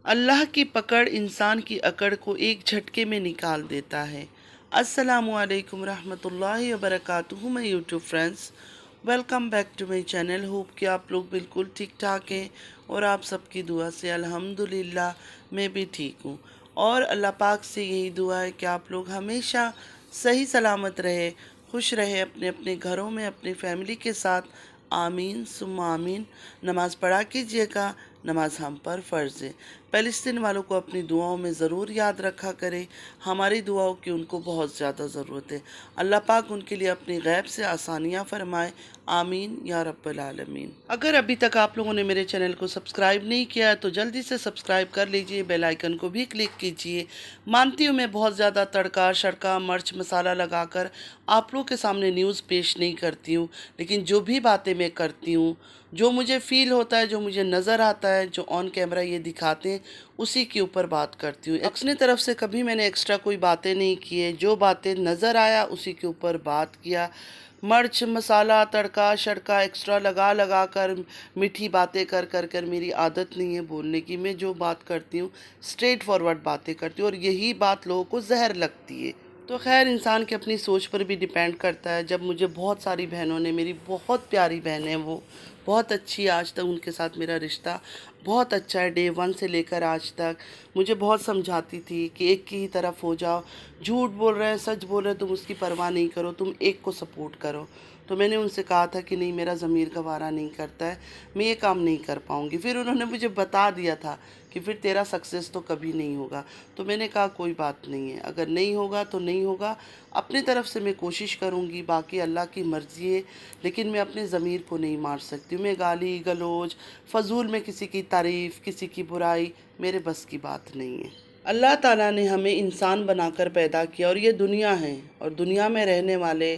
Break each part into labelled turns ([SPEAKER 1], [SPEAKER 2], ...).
[SPEAKER 1] اللہ کی پکڑ انسان کی اکڑ کو ایک جھٹکے میں نکال دیتا ہے۔ السلام علیکم رحمۃ اللہ وبرکاتہ میں YouTube friends, welcome back to my channel. Hope کہ آپ لوگ بالکل ٹھیک ٹھاک ہیں اور آپ سب کی دعا سے الحمدللہ میں بھی ٹھیک ہوں، اور اللہ پاک سے یہی دعا ہے کہ آپ لوگ ہمیشہ صحیح سلامت رہے، خوش رہے اپنے اپنے گھروں میں اپنی فیملی کے ساتھ۔ آمین ثم آمین۔ نماز پڑھا کیجیے گا، نماز ہم پر فرض ہے۔ فلسطین والوں کو اپنی دعاؤں میں ضرور یاد رکھا کرے، ہماری دعاؤں کی ان کو بہت زیادہ ضرورت ہے۔ اللہ پاک ان کے لیے اپنی غیب سے آسانیاں فرمائے، آمین یا رب العالمین۔ اگر ابھی تک آپ لوگوں نے میرے چینل کو سبسکرائب نہیں کیا تو جلدی سے سبسکرائب کر لیجئے، بیل آئیکن کو بھی کلک کیجئے۔ مانتی ہوں میں بہت زیادہ تڑکا شڑکا مرچ مسالہ لگا کر آپ لوگوں کے سامنے نیوز پیش نہیں کرتی ہوں، لیکن جو بھی باتیں میں کرتی ہوں، جو مجھے فیل ہوتا ہے، جو مجھے نظر آتا ہے، جو آن کیمرہ یہ دکھاتے ہیں، اسی کے اوپر بات کرتی ہوں۔ اپنی طرف سے کبھی میں نے ایکسٹرا کوئی باتیں نہیں کیے، جو باتیں نظر آیا اسی کے اوپر بات کیا۔ مرچ مسالہ تڑکا شڑکا ایکسٹرا لگا لگا کر میٹھی باتیں کر کر میری عادت نہیں ہے بولنے کی۔ میں جو بات کرتی ہوں اسٹریٹ فارورڈ باتیں کرتی ہوں، اور یہی بات لوگوں کو زہر لگتی ہے۔ تو خیر، انسان کے اپنی سوچ پر بھی ڈیپینڈ کرتا ہے۔ جب مجھے بہت ساری بہنوں نے، میری بہت پیاری بہن ہے وہ، بہت اچھی، آج تک ان کے ساتھ میرا رشتہ بہت اچھا ہے، ڈے 1 سے لے کر آج تک مجھے بہت سمجھاتی تھی کہ ایک کی ہی طرف ہو جاؤ، جھوٹ بول رہے ہیں سچ بول رہے ہیں، تم اس کی پرواہ نہیں کرو، تم ایک کو سپورٹ کرو۔ تو میں نے ان سے کہا تھا کہ نہیں، میرا ضمیر گوارا نہیں کرتا ہے، میں یہ کام نہیں کر پاؤں گی۔ پھر انہوں نے مجھے بتا دیا تھا کہ پھر تیرا سکسیس تو کبھی نہیں ہوگا۔ تو میں نے کہا کوئی بات نہیں ہے، اگر نہیں ہوگا تو نہیں ہوگا، اپنی طرف سے میں کوشش کروں گی، باقی اللہ کی مرضی ہے، لیکن میں اپنے ضمیر کو نہیں مار سکتی ہوں۔ میں گالی گلوچ فضول میں کسی کی تعریف، کسی کی برائی میرے بس کی بات نہیں ہے۔ اللہ تعالیٰ نے ہمیں انسان بنا کر پیدا کیا، اور یہ دنیا ہے، اور دنیا میں رہنے والے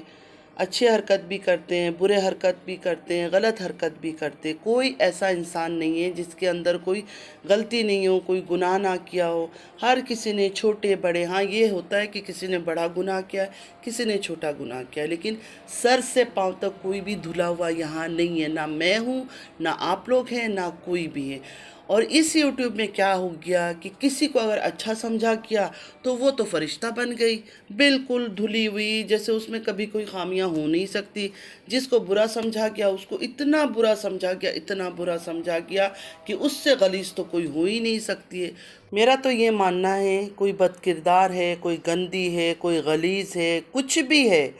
[SPEAKER 1] اچھے حرکت بھی کرتے ہیں، برے حرکت بھی کرتے ہیں، غلط حرکت بھی کرتے ہیں۔ کوئی ایسا انسان نہیں ہے جس کے اندر کوئی غلطی نہیں ہو، کوئی گناہ نہ کیا ہو۔ ہر کسی نے، چھوٹے بڑے، ہاں یہ ہوتا ہے کہ کسی نے بڑا گناہ کیا ہے، کسی نے چھوٹا گناہ کیا ہے، لیکن سر سے پاؤں تک کوئی بھی دھلا ہوا یہاں نہیں ہے۔ نہ میں ہوں، نہ آپ لوگ ہیں، نہ کوئی بھی ہے۔ اور اس یوٹیوب میں کیا ہو گیا کہ کسی کو اگر اچھا سمجھا کیا تو وہ تو فرشتہ بن گئی، بالکل دھلی ہوئی، جیسے اس میں کبھی کوئی خامیاں ہو نہیں سکتی۔ جس کو برا سمجھا گیا اس کو اتنا برا سمجھا گیا، اتنا برا سمجھا گیا کہ اس سے غلیظ تو کوئی ہو ہی نہیں سکتی ہے۔ میرا تو یہ ماننا ہے، کوئی بد کردار ہے، کوئی گندی ہے، کوئی غلیظ ہے، کچھ بھی ہے،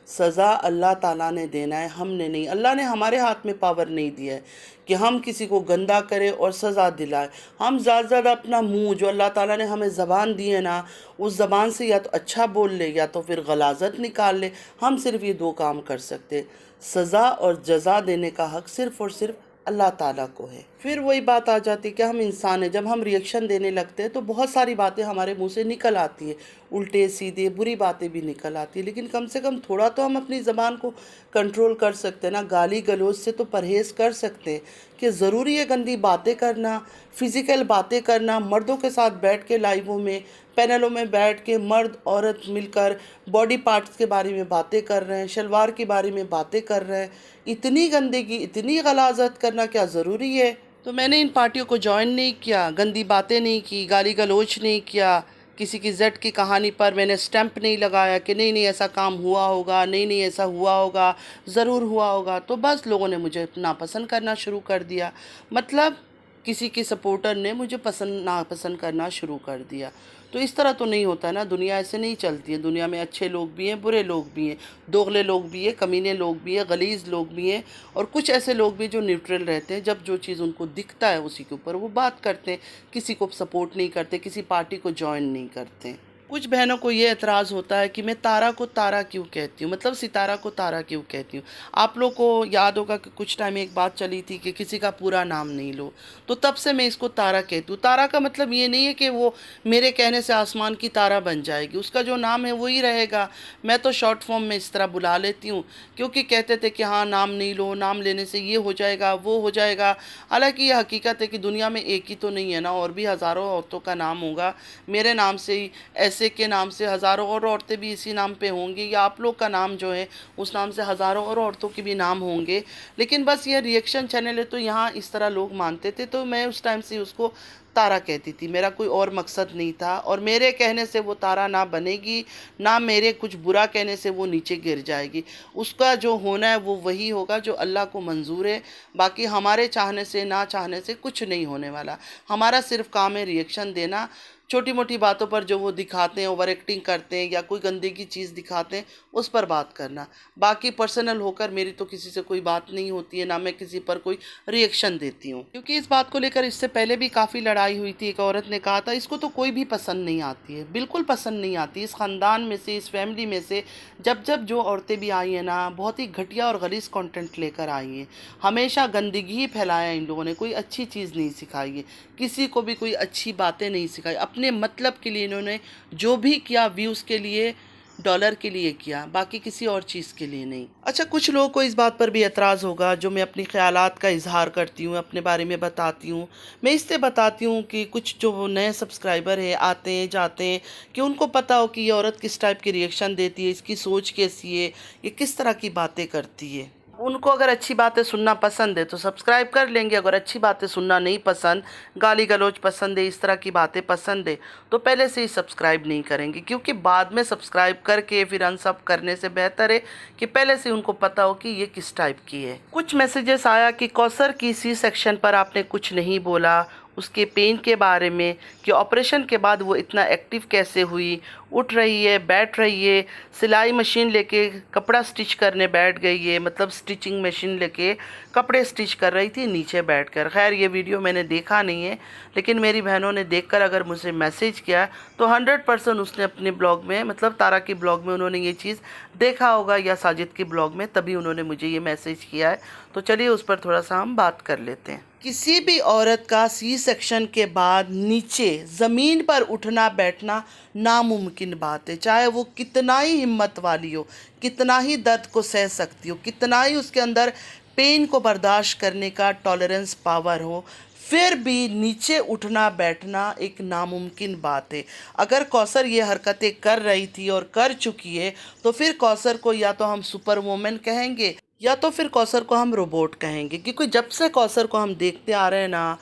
[SPEAKER 1] سزا اللہ تعالیٰ نے دینا ہے، ہم نے نہیں۔ اللہ نے ہمارے ہاتھ میں پاور نہیں دیا ہے کہ ہم کسی کو گندا کرے اور سزا دلائے۔ ہم زیادہ زیادہ اپنا منہ، جو اللہ تعالیٰ نے ہمیں زبان دی ہے نا، اس زبان سے یا تو اچھا بول لے یا تو پھر غلاظت نکال لے۔ ہم صرف یہ 2 کام کر سکتے۔ سزا اور جزا دینے کا حق صرف اور صرف اللہ تعالیٰ کو ہے۔ پھر وہی بات آ جاتی کہ ہم انسان ہیں، جب ہم ریئیکشن دینے لگتے ہیں تو بہت ساری باتیں ہمارے منہ سے نکل آتی ہیں، الٹے سیدھے بری باتیں بھی نکل آتی ہیں، لیکن کم سے کم تھوڑا تو ہم اپنی زبان کو کنٹرول کر سکتے ہیں نا۔ گالی گلوچ سے تو پرہیز کر سکتے ہیں کہ ضروری ہے گندی باتیں کرنا، فزیکل باتیں کرنا، مردوں کے ساتھ بیٹھ کے لائیووں میں، پینلوں میں بیٹھ کے مرد عورت مل کر باڈی پارٹس کے بارے میں باتیں کر رہے ہیں، شلوار کے بارے میں باتیں کر رہے ہیں۔ اتنی گندگی، اتنی غلاظت کرنا کیا ضروری ہے؟ تو میں نے ان پارٹیوں کو جوائن نہیں کیا، گندی باتیں نہیں کی، گالی گلوچ نہیں کیا، کسی کی زٹ کی کہانی پر میں نے سٹیمپ نہیں لگایا کہ نہیں نہیں ایسا کام ہوا ہوگا، نہیں نہیں ایسا ہوا ہوگا، ضرور ہوا ہوگا۔ تو بس لوگوں نے مجھے ناپسند کرنا شروع کر دیا، مطلب کسی کی سپورٹر نے مجھے ناپسند کرنا شروع کر دیا۔ تو اس طرح تو نہیں ہوتا نا، دنیا ایسے نہیں چلتی ہے۔ دنیا میں اچھے لوگ بھی ہیں، برے لوگ بھی ہیں، دوغلے لوگ بھی ہیں، کمینے لوگ بھی ہیں، غلیظ لوگ بھی ہیں، اور کچھ ایسے لوگ بھی جو نیوٹرل رہتے ہیں، جب جو چیز ان کو دکھتا ہے اسی کے اوپر وہ بات کرتے ہیں، کسی کو سپورٹ نہیں کرتے، کسی پارٹی کو جوائن نہیں کرتے۔ کچھ بہنوں کو یہ اعتراض ہوتا ہے کہ میں تارا کو تارا کیوں کہتی ہوں، مطلب ستارہ کو تارا کیوں کہتی ہوں۔ آپ لوگ کو یاد ہوگا کہ کچھ ٹائم ایک بات چلی تھی کہ کسی کا پورا نام نہیں لو، تو تب سے میں اس کو تارا کہتی ہوں۔ تارا کا مطلب یہ نہیں ہے کہ وہ میرے کہنے سے آسمان کی تارا بن جائے گی، اس کا جو نام ہے وہی رہے گا۔ میں تو شارٹ فارم میں اس طرح بلا لیتی ہوں، کیونکہ کہتے تھے کہ ہاں نام نہیں لو، نام لینے سے یہ ہو جائے گا، وہ ہو جائے گا۔ حالانکہ یہ حقیقت ہے کہ دنیا میں ایک ہی تو نہیں ہے نا، اور بھی ہزاروں عورتوں کا نام ہوگا۔ میرے نام سے ہی، ایسے کے نام سے ہزاروں اور عورتیں بھی اسی نام پہ ہوں گی، یا آپ لوگ کا نام جو ہے اس نام سے ہزاروں اور عورتوں کے بھی نام ہوں گے۔ لیکن بس یہ ریئیکشن چینل ہے تو یہاں اس طرح لوگ مانتے تھے، تو میں اس ٹائم سے اس کو تارا کہتی تھی، میرا کوئی اور مقصد نہیں تھا، اور میرے کہنے سے وہ تارا نہ بنے گی، نہ میرے کچھ برا کہنے سے وہ نیچے گر جائے گی۔ اس کا جو ہونا ہے وہ وہی ہوگا جو اللہ کو منظور ہے، باقی ہمارے چاہنے سے نہ چاہنے سے کچھ نہیں ہونے والا۔ ہمارا صرف کام ہے ریئیکشن دینا، چھوٹی موٹی باتوں پر جو وہ دکھاتے ہیں، اوور ایکٹنگ کرتے ہیں یا کوئی گندے کی چیز دکھاتے ہیں، اس پر بات کرنا۔ باقی پرسنل ہو کر میری تو کسی سے کوئی بات نہیں ہوتی ہے، نہ میں کسی پر کوئی ریئیکشن دیتی ہوں، کیونکہ اس بات کو لے کر اس سے پہلے بھی کافی لڑائی ہوئی تھی۔ ایک عورت نے کہا تھا اس کو تو کوئی بھی پسند نہیں آتی ہے، بالکل پسند نہیں آتی۔ اس خاندان میں سے، اس فیملی میں سے جب جو عورتیں بھی آئی ہیں نا، بہت ہی گھٹیا اور غلیظ کنٹینٹ لے کر آئی ہیں۔ ہمیشہ گندگی ہی پھیلایا ان لوگوں نے، کوئی اچھی چیز نہیں سکھائی ہے، کسی کو بھی کوئی اچھی باتیں نہیں سکھائی۔ اپنے مطلب کے لیے انہوں نے جو بھی کیا، ویوز کے لیے، ڈالر کے لیے کیا، باقی کسی اور چیز کے لیے نہیں۔ اچھا، کچھ لوگوں کو اس بات پر بھی اعتراض ہوگا، جو میں اپنی خیالات کا اظہار کرتی ہوں، اپنے بارے میں بتاتی ہوں، میں اس سے بتاتی ہوں کہ کچھ جو نئے سبسکرائبر ہیں، آتے ہیں جاتے ہیں، کہ ان کو پتہ ہو کہ یہ عورت کس ٹائپ کی ریئیکشن دیتی ہے، اس کی سوچ کیسی ہے، یہ کس طرح کی باتیں کرتی ہے۔ ان کو اگر اچھی باتیں سننا پسند ہے تو سبسکرائب کر لیں گے، اگر اچھی باتیں سننا نہیں پسند، گالی گلوچ پسند ہے، اس طرح کی باتیں پسند ہے، تو پہلے سے ہی سبسکرائب نہیں کریں گے، کیونکہ بعد میں سبسکرائب کر کے پھر انسب کرنے سے بہتر ہے کہ پہلے سے ان کو پتہ ہو کہ یہ کس ٹائپ کی ہے۔ کچھ میسیجز آیا کہ کوثر کی سی سیکشن پر آپ نے کچھ نہیں بولا، اس کے پین کے بارے میں، کہ آپریشن کے بعد وہ اتنا ایکٹیو کیسے ہوئی، اٹھ رہی ہے، بیٹھ رہی ہے، سلائی مشین لے کے کپڑا سٹچ کرنے بیٹھ گئی ہے، مطلب سٹچنگ مشین لے کے کپڑے سٹچ کر رہی تھی نیچے بیٹھ کر۔ خیر یہ ویڈیو میں نے دیکھا نہیں ہے، لیکن میری بہنوں نے دیکھ کر اگر مجھے میسیج کیا تو 100% اس نے اپنے بلاگ میں، مطلب تارا کی بلاگ میں انہوں نے یہ چیز دیکھا ہوگا، یا ساجد کی بلاگ میں، تبھی انہوں نے مجھے یہ میسیج کیا ہے۔ تو چلیے اس پر تھوڑا سا ہم بات کر لیتے ہیں۔ کسی بھی عورت کا سی سیکشن کے بعد نیچے زمین پر اٹھنا بیٹھنا ناممکن بات ہے، چاہے وہ کتنا ہی ہمت والی ہو، کتنا ہی درد کو سہ سکتی ہو، کتنا ہی اس کے اندر پین کو برداشت کرنے کا ٹالرنس پاور ہو، پھر بھی نیچے اٹھنا بیٹھنا ایک ناممکن بات ہے۔ اگر کوثر یہ حرکتیں کر رہی تھی اور کر چکی ہے تو پھر کوثر کو یا تو ہم سپر وومن کہیں گے، یا تو پھر کوثر کو ہم روبوٹ کہیں گے، کیونکہ جب سے کوثر کو ہم دیکھتے آ رہے ہیں نا،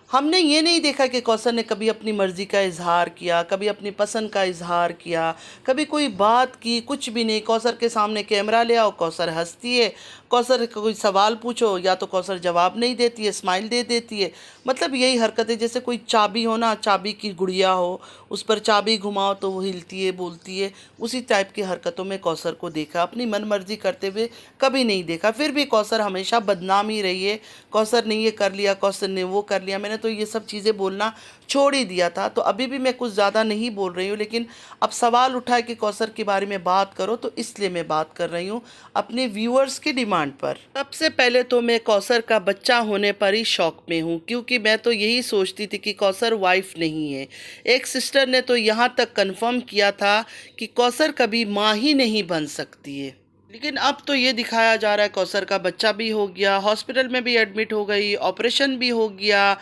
[SPEAKER 1] ہم نے یہ نہیں دیکھا کہ کوثر نے کبھی اپنی مرضی کا اظہار کیا، کبھی اپنی پسند کا اظہار کیا، کبھی کوئی بات کی، کچھ بھی نہیں۔ کوثر کے سامنے کیمرہ لے آؤ، کوثر ہنستی ہے، کوثر کا کوئی سوال پوچھو یا تو کوثر جواب نہیں دیتی ہے، اسمائل دے دیتی ہے۔ مطلب یہی حرکتیں جیسے کوئی چابی ہو نا، چابی کی گڑیا ہو، اس پر چابی گھماؤ تو وہ ہلتی ہے، بولتی ہے، اسی ٹائپ کی حرکتوں میں کوثر کو دیکھا، اپنی من مرضی کرتے ہوئے کبھی نہیں دیکھا۔ پھر بھی کوثر ہمیشہ بدنام ہی رہی ہے، کوثر نے یہ کر لیا، کوثر نے وہ کر لیا۔ میں نے تو یہ سب چیزیں بولنا چھوڑ ہی دیا تھا، تو ابھی بھی میں کچھ زیادہ نہیں بول رہی ہوں، لیکن اب سوال اٹھا ہے کہ کوثر کے بارے میں بات کرو، تو اس لیے میں بات کر رہی ہوں اپنے ویورز کی ڈیمانڈ پر۔ سب سے پہلے تو میں کوثر کا بچہ ہونے پر ہی شوق میں ہوں، کیونکہ میں تو یہی سوچتی تھی کہ کوثر وائف نہیں ہے۔ ایک سسٹر نے تو یہاں تک کنفرم کیا تھا کہ کوثر کبھی ماں ہی نہیں بن سکتی ہے، لیکن اب تو یہ دکھایا جا رہا ہے کوثر کا بچہ بھی ہو گیا، ہاسپٹل میں بھی ایڈمٹ ہو گئی، آپریشن بھی ہو گیا،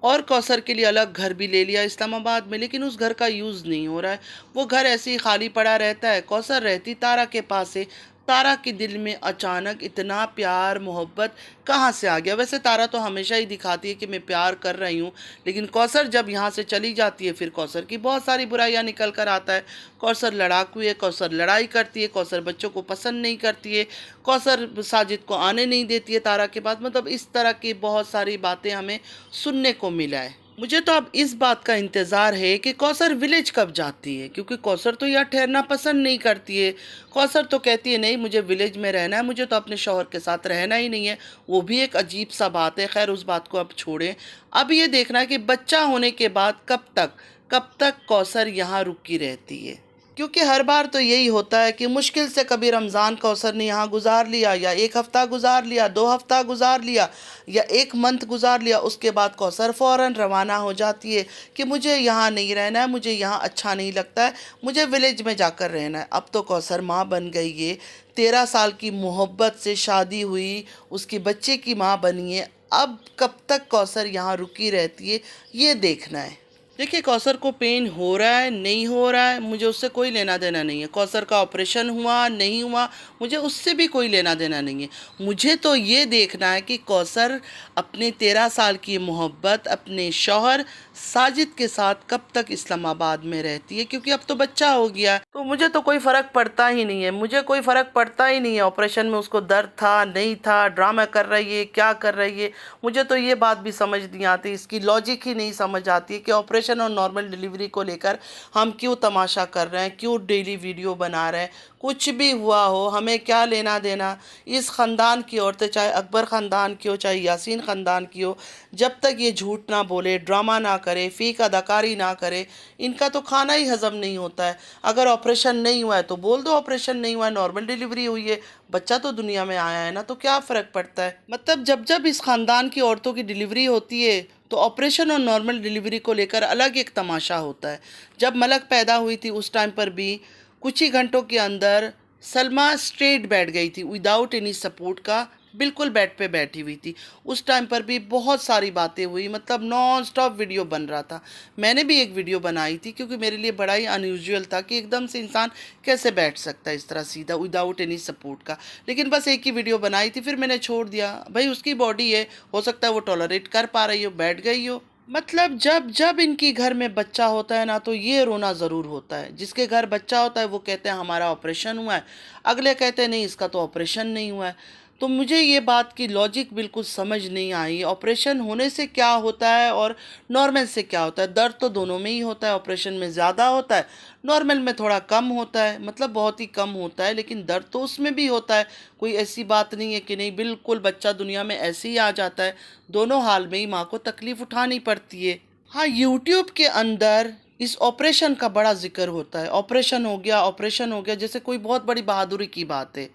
[SPEAKER 1] اور کوثر کے لیے الگ گھر بھی لے لیا اسلام آباد میں، لیکن اس گھر کا یوز نہیں ہو رہا ہے، وہ گھر ایسے ہی خالی پڑا رہتا ہے۔ کوثر رہتی تارا کے پاس ہے، تارا کے دل میں اچانک اتنا پیار محبت کہاں سے آ گیا؟ ویسے تارا تو ہمیشہ ہی دکھاتی ہے کہ میں پیار کر رہی ہوں، لیکن کوثر جب یہاں سے چلی جاتی ہے پھر کوثر کی بہت ساری برائیاں نکل کر آتا ہے۔ کوثر لڑاکو ہے، کوثر لڑائی کرتی ہے، کوثر بچوں کو پسند نہیں کرتی ہے، کوثر ساجد کو آنے نہیں دیتی ہے تارا کے پاس، مطلب اس طرح کی بہت ساری باتیں ہمیں سننے کو ملا ہے۔ مجھے تو اب اس بات کا انتظار ہے کہ کوثر ولیج کب جاتی ہے، کیونکہ کوثر تو یہاں ٹھہرنا پسند نہیں کرتی ہے۔ کوثر تو کہتی ہے نہیں مجھے ولیج میں رہنا ہے، مجھے تو اپنے شوہر کے ساتھ رہنا ہی نہیں ہے، وہ بھی ایک عجیب سا بات ہے۔ خیر اس بات کو اب چھوڑیں، اب یہ دیکھنا ہے کہ بچہ ہونے کے بعد کب تک کوثر یہاں رکی رہتی ہے، کیونکہ ہر بار تو یہی ہوتا ہے کہ مشکل سے کبھی رمضان کوثر نے یہاں گزار لیا، یا ایک ہفتہ گزار لیا، 2 ہفتہ گزار لیا، یا 1 منتھ گزار لیا، اس کے بعد کوثر فوراً روانہ ہو جاتی ہے کہ مجھے یہاں نہیں رہنا ہے، مجھے یہاں اچھا نہیں لگتا ہے، مجھے ولیج میں جا کر رہنا ہے۔ اب تو کوثر ماں بن گئی ہے، 13 سال کی محبت سے شادی ہوئی، اس کی بچے کی ماں بنی ہے، اب کب تک کوثر یہاں رکی رہتی ہے یہ دیکھنا ہے۔ دیکھیے کوثر کو پین ہو رہا ہے نہیں ہو رہا ہے، مجھے اس سے کوئی لینا دینا نہیں ہے۔ کوثر کا آپریشن ہوا نہیں ہوا، مجھے اس سے بھی کوئی لینا دینا نہیں ہے۔ مجھے تو یہ دیکھنا ہے کہ کوثر اپنے 13 سال کی محبت اپنے شوہر ساجد کے ساتھ کب تک اسلام آباد میں رہتی ہے، کیونکہ اب تو بچہ ہو گیا تو مجھے تو کوئی فرق پڑتا ہی نہیں ہے، مجھے کوئی فرق پڑتا ہی نہیں ہے آپریشن میں اس کو درد تھا نہیں تھا، ڈرامہ کر رہی ہے کیا کر رہی ہے، مجھے تو یہ بات بھی سمجھ نہیں آتی، اس کی لاجک ہی نہیں سمجھ آتی کہ آپریشن اور نارمل ڈیلیوری کو لے کر ہم کیوں تماشا کر رہے ہیں، کیوں ڈیلی ویڈیو بنا رہے ہیں، کچھ بھی ہوا ہو ہمیں کیا لینا دینا۔ اس خاندان کی عورتیں، چاہے اکبر خاندان کی ہو چاہے یاسین خاندان کی ہو، جب تک یہ جھوٹ نہ بولے، ڈرامہ نہ کرے، فیک اداکاری نہ کرے، ان کا تو کھانا ہی ہضم نہیں ہوتا ہے۔ اگر آپریشن نہیں ہوا ہے تو بول دو آپریشن نہیں ہوا ہے، نارمل ڈیلیوری ہوئی ہے، بچہ تو دنیا میں آیا ہے نا، تو کیا فرق پڑتا ہے؟ مطلب جب اس خاندان کی عورتوں کی ڈیلیوری ہوتی ہے تو آپریشن اور نارمل ڈیلیوری کو لے کر الگ ایک تماشا ہوتا ہے۔ جب ملک پیدا ہوئی تھی اس ٹائم پر بھی کچھ ہی گھنٹوں کے اندر سلما اسٹریٹ بیٹھ گئی تھی، وداؤٹ اینی سپورٹ کا، بالکل بیڈ پہ بیٹھی ہوئی تھی۔ اس ٹائم پر بھی بہت ساری باتیں ہوئی، مطلب نان سٹاپ ویڈیو بن رہا تھا۔ میں نے بھی ایک ویڈیو بنائی تھی کیونکہ میرے لیے بڑا ہی انیوزول تھا کہ ایک دم سے انسان کیسے بیٹھ سکتا ہے اس طرح سیدھا وداؤٹ اینی سپورٹ کا، لیکن بس ایک ہی ویڈیو بنائی تھی، پھر میں نے چھوڑ دیا۔ بھائی اس کی باڈی ہے، ہو سکتا ہے وہ ٹالریٹ کر پا رہی ہو، بیٹھ گئی ہو۔ مطلب جب ان کی گھر میں بچہ ہوتا ہے نا تو یہ رونا ضرور ہوتا ہے۔ جس کے گھر بچہ ہوتا ہے وہ کہتے ہیں ہمارا آپریشن ہوا ہے، اگلے کہتے ہیں نہیں اس کا تو آپریشن نہیں ہوا ہے۔ تو مجھے یہ بات کی لاجک بالکل سمجھ نہیں آئی، آپریشن ہونے سے کیا ہوتا ہے اور نارمل سے کیا ہوتا ہے؟ درد تو دونوں میں ہی ہوتا ہے، آپریشن میں زیادہ ہوتا ہے، نارمل میں تھوڑا کم ہوتا ہے، مطلب بہت ہی کم ہوتا ہے، لیکن درد تو اس میں بھی ہوتا ہے۔ کوئی ایسی بات نہیں ہے کہ نہیں بالکل بچہ دنیا میں ایسے ہی آ جاتا ہے، دونوں حال میں ہی ماں کو تکلیف اٹھانی پڑتی ہے۔ ہاں، یوٹیوب کے اندر اس آپریشن کا بڑا ذکر ہوتا ہے، آپریشن ہو گیا جیسے کوئی بہت بڑی بہادری کی بات ہے۔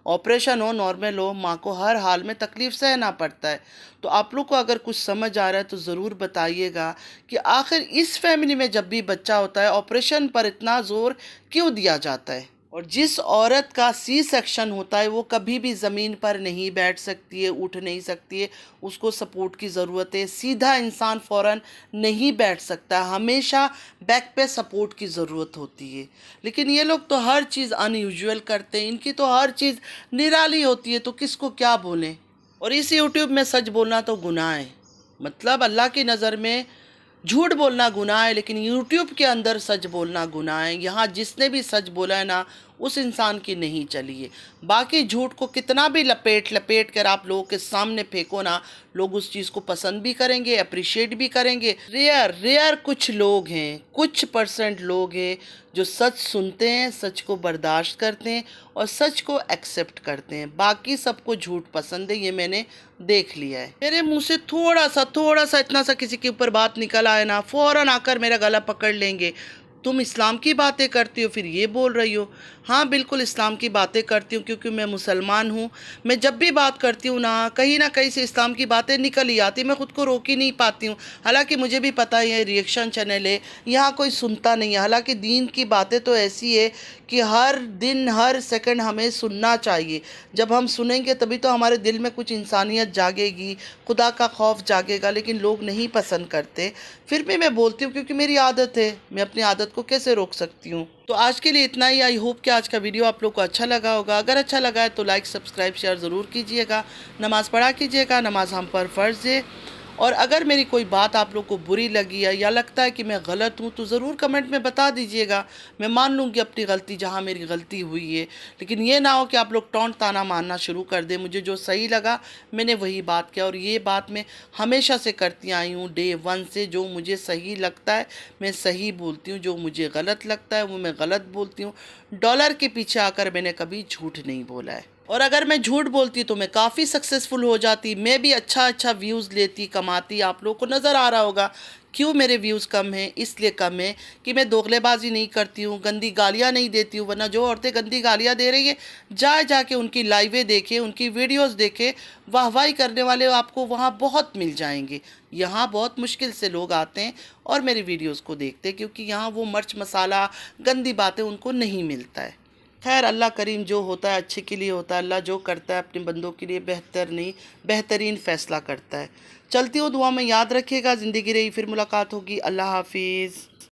[SPEAKER 1] آپریشن ہو نارمل ہو، ماں کو ہر حال میں تکلیف سہنا پڑتا ہے۔ تو آپ لوگ کو اگر کچھ سمجھ آ رہا ہے تو ضرور بتائیے گا کہ آخر اس فیملی میں جب بھی بچہ ہوتا ہے آپریشن پر اتنا زور کیوں دیا جاتا ہے؟ اور جس عورت کا سی سیکشن ہوتا ہے وہ کبھی بھی زمین پر نہیں بیٹھ سکتی ہے، اٹھ نہیں سکتی ہے، اس کو سپورٹ کی ضرورت ہے۔ سیدھا انسان فوراً نہیں بیٹھ سکتا، ہمیشہ بیک پہ سپورٹ کی ضرورت ہوتی ہے۔ لیکن یہ لوگ تو ہر چیز ان یوزول کرتے ہیں، ان کی تو ہر چیز نرالی ہوتی ہے، تو کس کو کیا بولیں۔ اور اس یوٹیوب میں سچ بولنا تو گناہ ہے، مطلب اللہ کی نظر میں جھوٹ بولنا گناہ ہے، لیکن یوٹیوب کے اندر سچ بولنا گناہ ہے۔ یہاں جس نے بھی سچ بولا ہے نا اس انسان کی نہیں چلی ہے۔ باقی جھوٹ کو کتنا بھی لپیٹ کر آپ لوگوں کے سامنے پھینکو نا، لوگ اس چیز کو پسند بھی کریں گے، اپریشیٹ بھی کریں گے۔ ریئر کچھ لوگ ہیں، کچھ پرسنٹ لوگ ہیں جو سچ سنتے ہیں، سچ کو برداشت کرتے ہیں اور سچ کو ایکسیپٹ کرتے ہیں۔ باقی سب کو جھوٹ پسند ہے، یہ میں نے دیکھ لیا ہے۔ میرے منہ سے تھوڑا سا اتنا سا کسی کے اوپر بات نکل آئے نا، فوراً آ کر میرا گلا پکڑ لیں گے۔ تم اسلام کی باتیں کرتی ہو پھر یہ بول رہی ہو۔ ہاں بالکل اسلام کی باتیں کرتی ہوں کیونکہ میں مسلمان ہوں۔ میں جب بھی بات کرتی ہوں نا کہیں سے اسلام کی باتیں نکل ہی آتی، میں خود کو روک ہی نہیں پاتی ہوں۔ حالانکہ مجھے بھی پتہ ہے یہ ریئیکشن چینل ہے، یہاں کوئی سنتا نہیں ہے۔ حالانکہ دین کی باتیں تو ایسی ہے کہ ہر دن ہر سیکنڈ ہمیں سننا چاہیے۔ جب ہم سنیں گے تبھی تو ہمارے دل میں کچھ انسانیت جاگے گی، خدا کا خوف جاگے گا، لیکن لوگ نہیں پسند کرتے۔ پھر بھی میں بولتی ہوں کیونکہ میری عادت ہے، میں اپنی عادت کو کیسے روک سکتی ہوں۔ تو آج کے لیے اتنا ہی۔ آئی ہوپ کہ آج کا ویڈیو آپ لوگ کو اچھا لگا ہوگا۔ اگر اچھا لگا ہے تو لائک، سبسکرائب، شیئر ضرور کیجئے گا۔ نماز پڑھا کیجئے گا، نماز ہم پر فرض ہے۔ اور اگر میری کوئی بات آپ لوگ کو بری لگی ہے یا لگتا ہے کہ میں غلط ہوں تو ضرور کمنٹ میں بتا دیجئے گا، میں مان لوں گی اپنی غلطی جہاں میری غلطی ہوئی ہے۔ لیکن یہ نہ ہو کہ آپ لوگ ٹونٹ تانا مارنا شروع کر دیں۔ مجھے جو صحیح لگا میں نے وہی بات کیا، اور یہ بات میں ہمیشہ سے کرتی آئی ہوں، ڈے ون سے۔ جو مجھے صحیح لگتا ہے میں صحیح بولتی ہوں، جو مجھے غلط لگتا ہے وہ میں غلط بولتی ہوں۔ ڈالر کے پیچھے آ کر میں نے کبھی جھوٹ نہیں بولا ہے۔ اور اگر میں جھوٹ بولتی تو میں کافی سکسیسفل ہو جاتی، میں بھی اچھا ویوز لیتی، کماتی۔ آپ لوگوں کو نظر آ رہا ہوگا کیوں میرے ویوز کم ہیں۔ اس لیے کم ہیں کہ میں دوغلے بازی نہیں کرتی ہوں، گندی گالیاں نہیں دیتی ہوں، ورنہ جو عورتیں گندی گالیاں دے رہی ہیں جا کے ان کی لائیویں دیکھیں، ان کی ویڈیوز دیکھیں، واہ واہی کرنے والے آپ کو وہاں بہت مل جائیں گے۔ یہاں بہت مشکل سے لوگ آتے ہیں اور میری ویڈیوز کو دیکھتے ہیں، کیونکہ یہاں وہ مرچ مسالہ گندی باتیں ان کو نہیں ملتا ہے۔ خیر اللہ کریم، جو ہوتا ہے اچھے کے لیے ہوتا ہے۔ اللہ جو کرتا ہے اپنے بندوں کے لیے بہترین فیصلہ کرتا ہے۔ چلتی ہوں، دعا میں یاد رکھیے گا۔ زندگی رہی پھر ملاقات ہوگی۔ اللہ حافظ۔